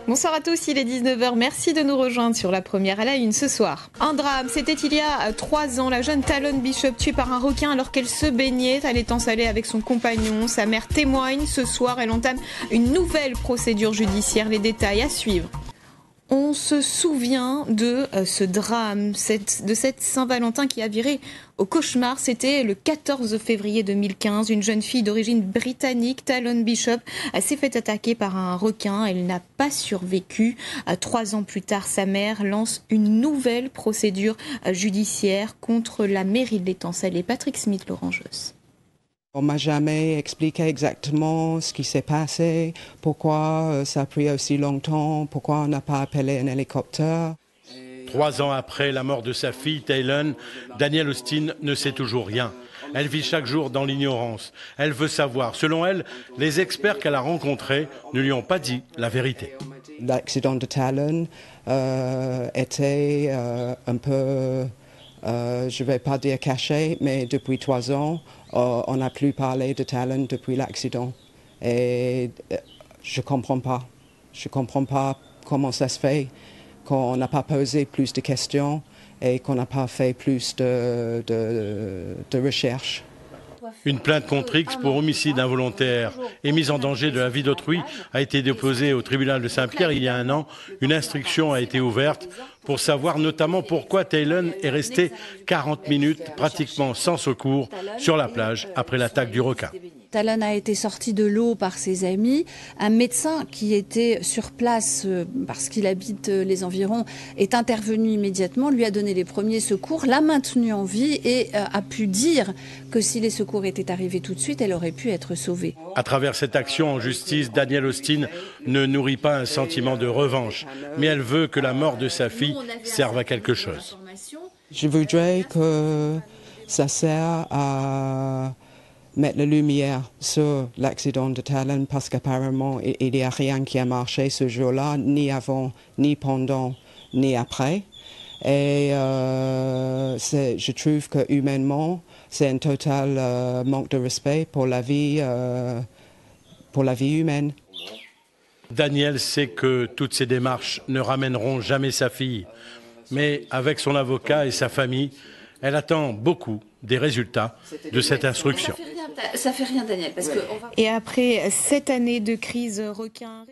Bonsoir à tous, il est 19h. Merci de nous rejoindre sur la première à la une ce soir. Un drame, c'était il y a 3 ans. La jeune Talon Bishop tuée par un requin alors qu'elle se baignait à l'étang salé avec son compagnon. Sa mère témoigne. Ce soir, elle entame une nouvelle procédure judiciaire. Les détails à suivre. On se souvient de ce drame, de cette Saint-Valentin qui a viré au cauchemar. C'était le 14 février 2015. Une jeune fille d'origine britannique, Talon Bishop, s'est fait attaquer par un requin. Elle n'a pas survécu. 3 ans plus tard, sa mère lance une nouvelle procédure judiciaire contre la mairie de l'étang salé. Patrick Smith, Laurent Josse. On m'a jamais expliqué exactement ce qui s'est passé, pourquoi ça a pris aussi longtemps, pourquoi on n'a pas appelé un hélicoptère. 3 ans après la mort de sa fille, Talon, Danielle Austin ne sait toujours rien. Elle vit chaque jour dans l'ignorance. Elle veut savoir. Selon elle, les experts qu'elle a rencontrés ne lui ont pas dit la vérité. L'accident de Talon était un peu, je ne vais pas dire caché, mais depuis 3 ans, on n'a plus parlé de Talon depuis l'accident. Et je ne comprends pas. Je ne comprends pas comment ça se fait qu'on n'a pas posé plus de questions et qu'on n'a pas fait plus de recherches. Une plainte contre X pour homicide involontaire et mise en danger de la vie d'autrui a été déposée au tribunal de Saint-Pierre il y a 1 an. Une instruction a été ouverte pour savoir notamment pourquoi Talon est restée 40 minutes pratiquement sans secours sur la plage après l'attaque du requin. Talon a été sorti de l'eau par ses amis. Un médecin qui était sur place, parce qu'il habite les environs, est intervenu immédiatement, lui a donné les premiers secours, l'a maintenue en vie et a pu dire que si les secours étaient arrivés tout de suite, elle aurait pu être sauvée. À travers cette action en justice, Danielle Austin ne nourrit pas un sentiment de revanche, mais elle veut que la mort de sa fille serve à quelque chose. Je voudrais que ça serve à mettre la lumière sur l'accident de Talon parce qu'apparemment il n'y a rien qui a marché ce jour-là, ni avant, ni pendant, ni après. Et je trouve que humainement, c'est un total manque de respect pour la vie humaine. Danielle sait que toutes ces démarches ne ramèneront jamais sa fille. Mais avec son avocat et sa famille, elle attend beaucoup des résultats de cette instruction. Ça fait rien, Daniel. Parce que Et après 7 années de crise requin...